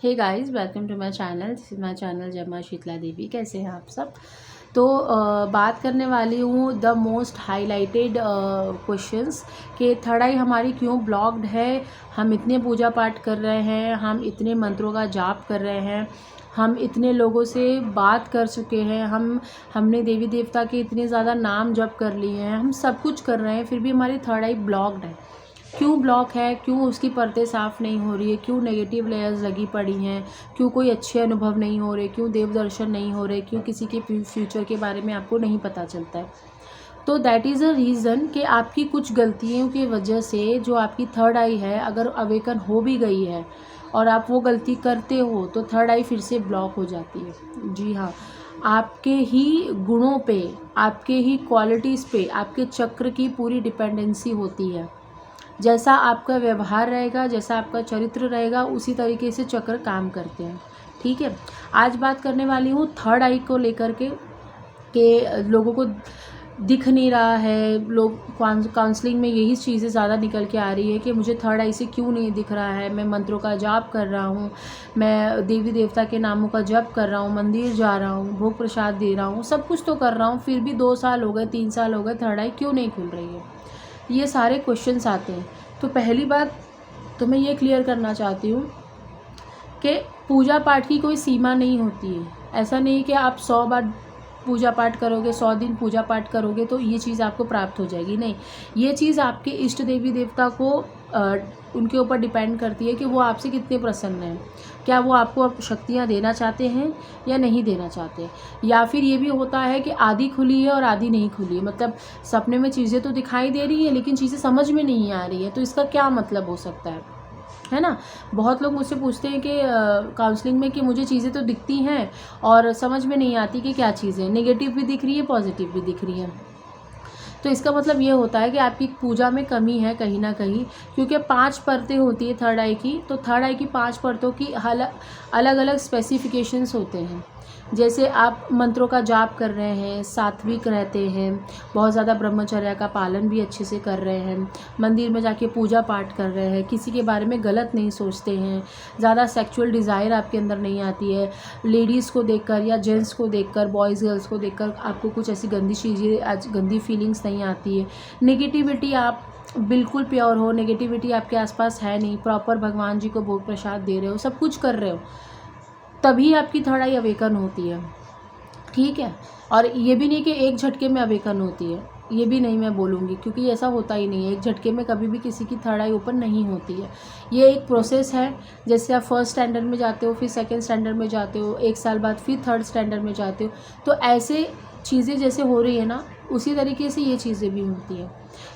Hey guys, welcome to my channel. This is my channel Jai Maa Sheetla देवी। कैसे हैं आप सब? तो बात करने वाली हूँ द मोस्ट हाईलाइटेड क्वेश्चंस कि थर्ड आई हमारी क्यों ब्लॉक्ड है। हम इतने पूजा पाठ कर रहे हैं, हम इतने मंत्रों का जाप कर रहे हैं, हम इतने लोगों से बात कर चुके हैं, हमने देवी देवता के इतने ज़्यादा नाम जप कर लिए हैं, हम सब कुछ कर रहे हैं, फिर भी हमारी थर्ड आई ब्लॉक्ड है। क्यों ब्लॉक है? क्यों उसकी परतें साफ़ नहीं हो रही है? क्यों नेगेटिव लेयर्स लगी पड़ी हैं? क्यों कोई अच्छे अनुभव नहीं हो रहे? क्यों देव दर्शन नहीं हो रहे? क्यों किसी के फ्यूचर के बारे में आपको नहीं पता चलता है? तो दैट इज़ अ रीज़न कि आपकी कुछ गलतियों की वजह से जो आपकी थर्ड आई है, अगर अवेकन हो भी गई है और आप वो गलती करते हो तो थर्ड आई फिर से ब्लॉक हो जाती है। जी हाँ, आपके ही गुणों पे, आपके ही क्वालिटीज़ पे, आपके चक्र की पूरी डिपेंडेंसी होती है। जैसा आपका व्यवहार रहेगा, जैसा आपका चरित्र रहेगा, उसी तरीके से चक्र काम करते हैं। ठीक है, आज बात करने वाली हूँ थर्ड आई को लेकर के कि लोगों को दिख नहीं रहा है। लोग काउंसलिंग में यही चीज़ें ज़्यादा निकल के आ रही है कि मुझे थर्ड आई से क्यों नहीं दिख रहा है। मैं मंत्रों का जाप कर रहा हूँ, मैं देवी देवता के नामों का जप कर रहा हूँ, मंदिर जा रहा हूँ, भोग प्रसाद दे रहा हूँ, सब कुछ तो कर रहा हूँ, फिर भी 2 साल हो गए, 3 साल हो गए, थर्ड आई क्यों नहीं खुल रही है। ये सारे क्वेश्चंस आते हैं। तो पहली बात तो मैं ये क्लियर करना चाहती हूँ कि पूजा पाठ की कोई सीमा नहीं होती है। ऐसा नहीं कि आप 100 बार पूजा पाठ करोगे, 100 दिन पूजा पाठ करोगे तो ये चीज़ आपको प्राप्त हो जाएगी। नहीं, ये चीज़ आपके इष्ट देवी देवता को उनके ऊपर डिपेंड करती है कि वो आपसे कितने प्रसन्न हैं। क्या वो आपको शक्तियाँ देना चाहते हैं या नहीं देना चाहते। या फिर ये भी होता है कि आधी खुली है और आधी नहीं खुली है, मतलब सपने में चीज़ें तो दिखाई दे रही है लेकिन चीज़ें समझ में नहीं आ रही है। तो इसका क्या मतलब हो सकता है ना? बहुत लोग मुझसे पूछते हैं कि काउंसलिंग में कि मुझे चीज़ें तो दिखती हैं और समझ में नहीं आती कि क्या चीज़ है। नेगेटिव भी दिख रही है, पॉजिटिव भी दिख रही है। तो इसका मतलब ये होता है कि आपकी पूजा में कमी है कहीं ना कहीं, क्योंकि 5 परतें होती है थर्ड आई की। तो थर्ड आई की 5 परतों की अलग अलग स्पेसिफिकेशंस होते हैं। जैसे आप मंत्रों का जाप कर रहे हैं, सात्विक रहते हैं, बहुत ज़्यादा ब्रह्मचर्य का पालन भी अच्छे से कर रहे हैं, मंदिर में जाके पूजा पाठ कर रहे हैं, किसी के बारे में गलत नहीं सोचते हैं, ज़्यादा सेक्सुअल डिज़ायर आपके अंदर नहीं आती है, लेडीज़ को देखकर या जेंट्स को देखकर, बॉयज़ गर्ल्स को देखकर आपको कुछ ऐसी गंदी चीज़ें, गंदी फीलिंग्स नहीं आती है, नेगेटिविटी आप बिल्कुल प्योर हो, नेगेटिविटी आपके आसपास है नहीं, प्रॉपर भगवान जी को भोग प्रसाद दे रहे हो, सब कुछ कर रहे हो, तभी आपकी थर्ड आई अवेकन होती है। ठीक है, और ये भी नहीं कि एक झटके में अवेकन होती है, ये भी नहीं मैं बोलूँगी, क्योंकि ऐसा होता ही नहीं है। एक झटके में कभी भी किसी की थर्ड आई ओपन नहीं होती है। ये एक प्रोसेस है। जैसे आप फर्स्ट स्टैंडर्ड में जाते हो, फिर सेकंड स्टैंडर्ड में जाते हो, 1 साल बाद फिर थर्ड स्टैंडर्ड में जाते हो, तो ऐसे चीज़ें जैसे हो रही है ना, उसी तरीके से ये चीज़ें भी होती हैं।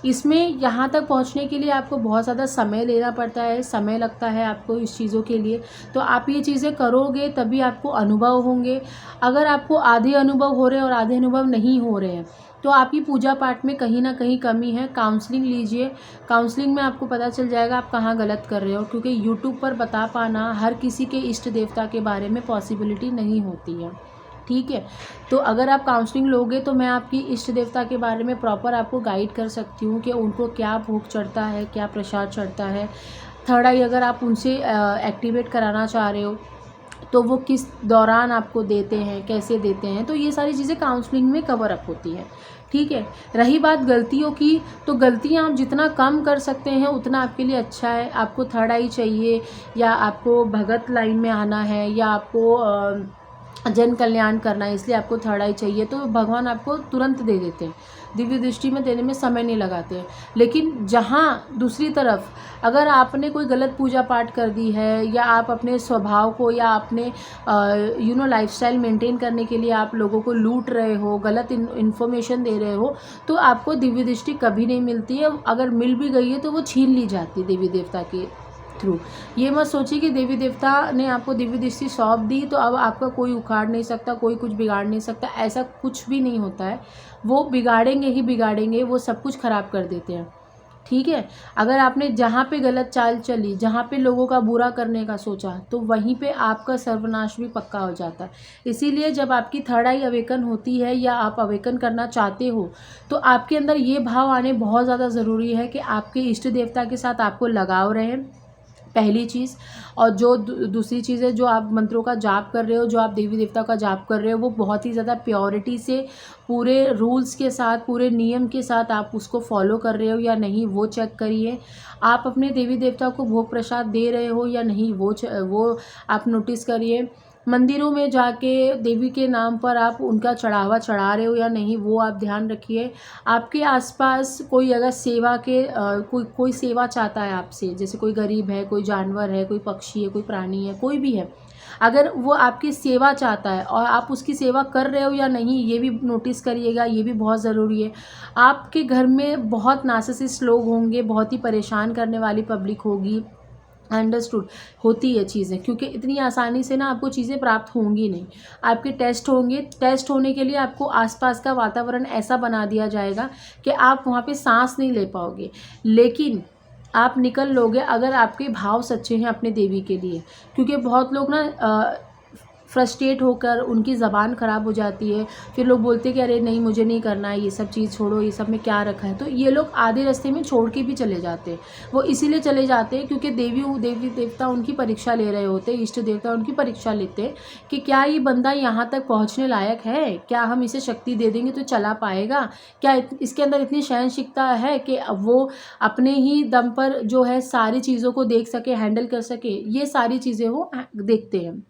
इसमें यहाँ तक पहुँचने के लिए आपको बहुत ज़्यादा समय लेना पड़ता है, समय लगता है आपको इस चीज़ों के लिए। तो आप ये चीज़ें करोगे तभी आपको अनुभव होंगे। अगर आपको आधे अनुभव हो रहे हैं और आधे अनुभव नहीं हो रहे हैं, तो आपकी पूजा पाठ में कहीं ना कहीं कमी है। काउंसलिंग लीजिए, काउंसलिंग में आपको पता चल जाएगा आप कहाँ गलत कर रहे हो, क्योंकि यूट्यूब पर बता पाना हर किसी के इष्ट देवता के बारे में पॉसिबिलिटी नहीं होती है। ठीक है, तो अगर आप काउंसलिंग लोगे तो मैं आपकी इष्ट देवता के बारे में प्रॉपर आपको गाइड कर सकती हूँ कि उनको क्या भोग चढ़ता है, क्या प्रसाद चढ़ता है। थर्ड आई अगर आप उनसे एक्टिवेट कराना चाह रहे हो तो वो किस दौरान आपको देते हैं, कैसे देते हैं, तो ये सारी चीज़ें काउंसलिंग में कवर अप होती हैं। ठीक है, रही बात गलतियों की, तो गलतियाँ आप जितना कम कर सकते हैं उतना आपके लिए अच्छा है। आपको थर्ड आई चाहिए या आपको भगत लाइन में आना है या आपको जन कल्याण करना है, इसलिए आपको थर्ड आई चाहिए, तो भगवान आपको तुरंत दे देते हैं, दिव्य दृष्टि में देने में समय नहीं लगाते हैं। लेकिन जहाँ दूसरी तरफ अगर आपने कोई गलत पूजा पाठ कर दी है या आप अपने स्वभाव को या अपने लाइफस्टाइल मेंटेन करने के लिए आप लोगों को लूट रहे हो, गलत इन्फॉर्मेशन दे रहे हो, तो आपको दिव्य दृष्टि कभी नहीं मिलती है। अगर मिल भी गई है तो वो छीन ली जाती है देवी देवता के थ्रू। ये मत सोचिए कि देवी देवता ने आपको दिव्य दृष्टि सौंप दी तो अब आपका कोई उखाड़ नहीं सकता, कोई कुछ बिगाड़ नहीं सकता, ऐसा कुछ भी नहीं होता है। वो बिगाड़ेंगे ही बिगाड़ेंगे, वो सब कुछ खराब कर देते हैं। ठीक है, अगर आपने जहाँ पे गलत चाल चली, जहाँ पे लोगों का बुरा करने का सोचा, तो वहीं पे आपका सर्वनाश भी पक्का हो जाता है। इसीलिए जब आपकी थर्ड आई अवेकन होती है या आप अवेकन करना चाहते हो, तो आपके अंदर ये भाव आने बहुत ज़्यादा ज़रूरी है कि आपके इष्ट देवता के साथ आपको लगाव रहे, पहली चीज़। और जो दूसरी चीज़ है, जो आप मंत्रों का जाप कर रहे हो, जो आप देवी देवता का जाप कर रहे हो, वो बहुत ही ज़्यादा प्योरिटी से, पूरे रूल्स के साथ, पूरे नियम के साथ आप उसको फॉलो कर रहे हो या नहीं, वो चेक करिए। आप अपने देवी देवता को भोग प्रसाद दे रहे हो या नहीं, वो आप नोटिस करिए। मंदिरों में जाके देवी के नाम पर आप उनका चढ़ावा चढ़ा रहे हो या नहीं, वो आप ध्यान रखिए। आपके आसपास कोई अगर सेवा के कोई सेवा चाहता है आपसे, जैसे कोई गरीब है, कोई जानवर है, कोई पक्षी है, कोई प्राणी है, कोई भी है, अगर वो आपकी सेवा चाहता है और आप उसकी सेवा कर रहे हो या नहीं, ये भी नोटिस करिएगा, ये भी बहुत ज़रूरी है। आपके घर में बहुत नार्सिसिस्ट लोग होंगे, बहुत ही परेशान करने वाली पब्लिक होगी, अंडरस्टूड, होती है चीज़ें, क्योंकि इतनी आसानी से ना आपको चीज़ें प्राप्त होंगी नहीं। आपके टेस्ट होंगे, टेस्ट होने के लिए आपको आसपास का वातावरण ऐसा बना दिया जाएगा कि आप वहाँ पे सांस नहीं ले पाओगे, लेकिन आप निकल लोगे अगर आपके भाव सच्चे हैं अपने देवी के लिए। क्योंकि बहुत लोग ना फ्रस्ट्रेट होकर उनकी ज़बान ख़राब हो जाती है, फिर लोग बोलते हैं कि अरे नहीं मुझे नहीं करना है, ये सब चीज़ छोड़ो, ये सब में क्या रखा है। तो ये लोग आधे रास्ते में छोड़ के भी चले जाते हैं। वो इसीलिए चले जाते हैं क्योंकि देवी देवता उनकी परीक्षा ले रहे होते हैं, इष्ट देवता उनकी परीक्षा लेते हैं कि क्या ये बंदा यहाँ तक पहुँचने लायक है, क्या हम इसे शक्ति दे देंगे तो चला पाएगा, क्या इसके अंदर इतनी सहनशीलता है कि वो अपने ही दम पर जो है सारी चीज़ों को देख सके, हैंडल कर सके। ये सारी चीज़ें वो देखते हैं,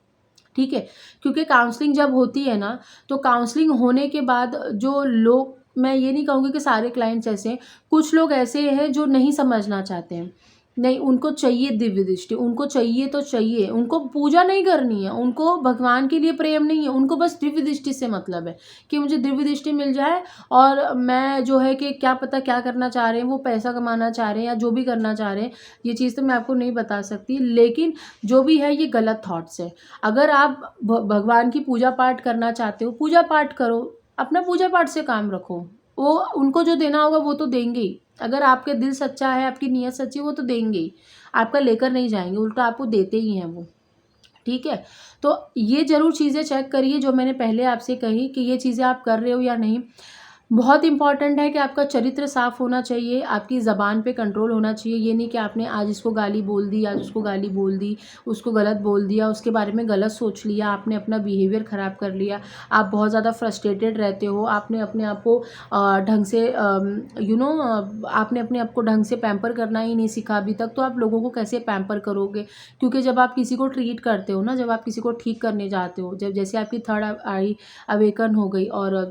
ठीक है। क्योंकि काउंसलिंग जब होती है ना, तो काउंसलिंग होने के बाद जो लोग, मैं ये नहीं कहूँगी कि सारे क्लाइंट्स ऐसे हैं, कुछ लोग ऐसे हैं जो नहीं समझना चाहते हैं। नहीं, उनको चाहिए दिव्य दृष्टि, उनको चाहिए तो चाहिए, उनको पूजा नहीं करनी है, उनको भगवान के लिए प्रेम नहीं है, उनको बस दिव्य दृष्टि से मतलब है कि मुझे दिव्य दृष्टि मिल जाए और मैं जो है कि क्या पता क्या करना चाह रहे हैं, वो पैसा कमाना चाह रहे हैं या जो भी करना चाह रहे हैं, ये चीज़ तो मैं आपको नहीं बता सकती, लेकिन जो भी है ये गलत थॉट्स है। अगर आप भगवान की पूजा पाठ करना चाहते हो, पूजा पाठ करो, अपना पूजा पाठ से काम रखो, वो उनको जो देना होगा वो तो देंगे ही। अगर आपके दिल सच्चा है, आपकी नीयत सच्ची है, वो तो देंगे ही, आपका लेकर नहीं जाएंगे, उल्टा आपको देते ही हैं वो, ठीक है। तो ये ज़रूर चीज़ें चेक करिए जो मैंने पहले आपसे कही कि ये चीज़ें आप कर रहे हो या नहीं। बहुत इंपॉर्टेंट है कि आपका चरित्र साफ़ होना चाहिए, आपकी ज़बान पे कंट्रोल होना चाहिए। ये नहीं कि आपने आज इसको गाली बोल दी, आज उसको गाली बोल दी, उसको गलत बोल दिया, उसके बारे में गलत सोच लिया, आपने अपना बिहेवियर ख़राब कर लिया, आप बहुत ज़्यादा फ्रस्ट्रेटेड रहते हो, आपने अपने आप को ढंग से आपने अपने आप को ढंग से पैम्पर करना ही नहीं सीखा अभी तक, तो आप लोगों को कैसे पैम्पर करोगे? क्योंकि जब आप किसी को ट्रीट करते हो ना, जब आप किसी को ठीक करने जाते हो, जब जैसे आपकी थर्ड आई अवेकन हो गई और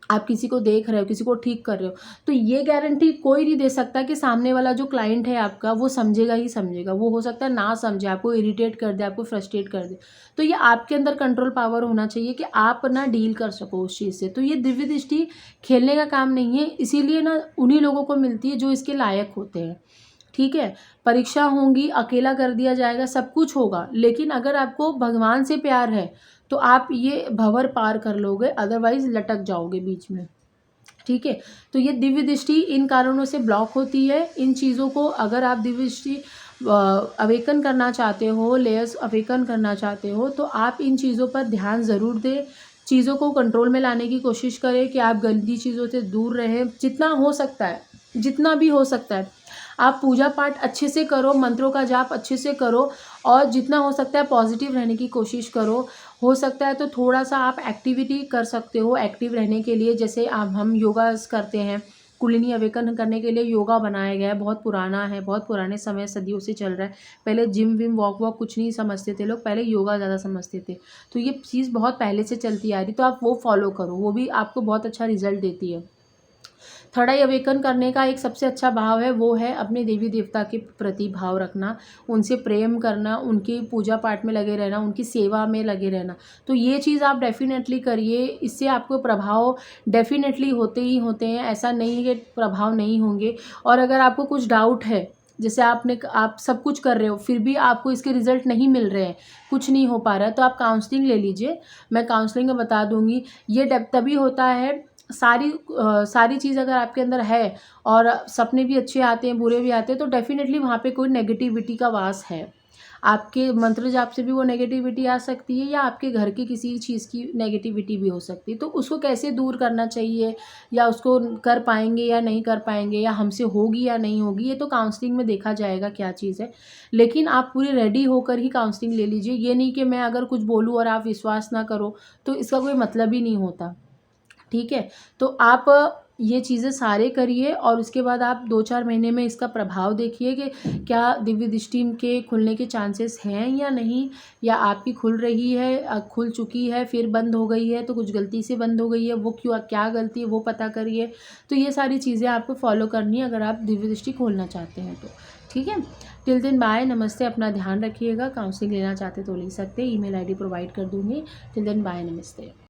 आप किसी को देख रहे हो, किसी को ठीक कर रहे हो, तो ये गारंटी कोई नहीं दे सकता कि सामने वाला जो क्लाइंट है आपका वो समझेगा ही समझेगा। वो हो सकता है ना समझे, आपको इरिटेट कर दे, आपको फ्रस्ट्रेट कर दे। तो ये आपके अंदर कंट्रोल पावर होना चाहिए कि आप ना डील कर सको उस चीज़ से। तो ये दिव्य दृष्टि खेलने का काम नहीं है, इसीलिए ना उन्हीं लोगों को मिलती है जो इसके लायक होते हैं, ठीक है। परीक्षा होंगी, अकेला कर दिया जाएगा, सब कुछ होगा, लेकिन अगर आपको भगवान से प्यार है तो आप ये भंवर पार कर लोगे, अदरवाइज लटक जाओगे बीच में, ठीक है। तो ये दिव्य दृष्टि इन कारणों से ब्लॉक होती है। इन चीज़ों को अगर आप दिव्य दृष्टि अवेकन करना चाहते हो, लेयर्स अवेकन करना चाहते हो, तो आप इन चीज़ों पर ध्यान ज़रूर दें। चीज़ों को कंट्रोल में लाने की कोशिश करें कि आप गंदी चीज़ों से दूर रहें, जितना हो सकता है, जितना भी हो सकता है। आप पूजा पाठ अच्छे से करो, मंत्रों का जाप अच्छे से करो और जितना हो सकता है पॉजिटिव रहने की कोशिश करो। हो सकता है तो थोड़ा-सा आप एक्टिविटी कर सकते हो एक्टिव रहने के लिए, जैसे अब हम योगा करते हैं, कुंडलिनी अवेकन करने के लिए योगा बनाया गया है, बहुत पुराना है, बहुत पुराने समय सदियों से चल रहा है। पहले जिम विम वॉक कुछ नहीं समझते थे लोग, पहले योगा ज़्यादा समझते थे। तो ये चीज़ बहुत पहले से चलती आ रही, तो आप वो फॉलो करो, वो भी आपको बहुत अच्छा रिजल्ट देती है। थर्ड आई अवेकन करने का एक सबसे अच्छा भाव है, वो है अपने देवी देवता के प्रति भाव रखना, उनसे प्रेम करना, उनकी पूजा पाठ में लगे रहना, उनकी सेवा में लगे रहना। तो ये चीज़ आप डेफ़िनेटली करिए, इससे आपको प्रभाव डेफ़िनेटली होते ही होते हैं, ऐसा नहीं है कि प्रभाव नहीं होंगे। और अगर आपको कुछ डाउट है, जैसे आप सब कुछ कर रहे हो फिर भी आपको इसके रिज़ल्ट नहीं मिल रहे हैं, कुछ नहीं हो पा रहा है, तो आप काउंसलिंग ले लीजिए, मैं काउंसलिंग में बता दूँगी। ये तभी होता है, सारी चीज़ अगर आपके अंदर है और सपने भी अच्छे आते हैं, बुरे भी आते हैं, तो डेफ़िनेटली वहाँ पे कोई नेगेटिविटी का वास है। आपके मंत्र जाप से भी वो नेगेटिविटी आ सकती है या आपके घर की किसी चीज़ की नेगेटिविटी भी हो सकती है। तो उसको कैसे दूर करना चाहिए या उसको कर पाएंगे या नहीं कर पाएंगे या हमसे होगी या नहीं होगी, ये तो काउंसलिंग में देखा जाएगा क्या चीज़ है। लेकिन आप पूरी रेडी होकर ही काउंसलिंग ले लीजिए। ये नहीं कि मैं अगर कुछ बोलूँ और आप विश्वास ना करो तो इसका कोई मतलब ही नहीं होता। ठीक है, तो आप ये चीज़ें सारे करिए और उसके बाद आप 2-4 महीने में इसका प्रभाव देखिए कि क्या दिव्य दृष्टि के खुलने के चांसेस हैं या नहीं, या आपकी खुल रही है, खुल चुकी है फिर बंद हो गई है, तो कुछ गलती से बंद हो गई है, वो क्यों, क्या गलती है वो पता करिए। तो ये सारी चीज़ें आपको फॉलो करनी है अगर आप दिव्य दृष्टि खोलना चाहते हैं तो। ठीक है, टिल देन बाय, नमस्ते, अपना ध्यान रखिएगा। काउंसलिंग लेना चाहते तो ले सकते हैं, ईमेल आईडी प्रोवाइड कर दूँगी। टिल देन बाय, नमस्ते।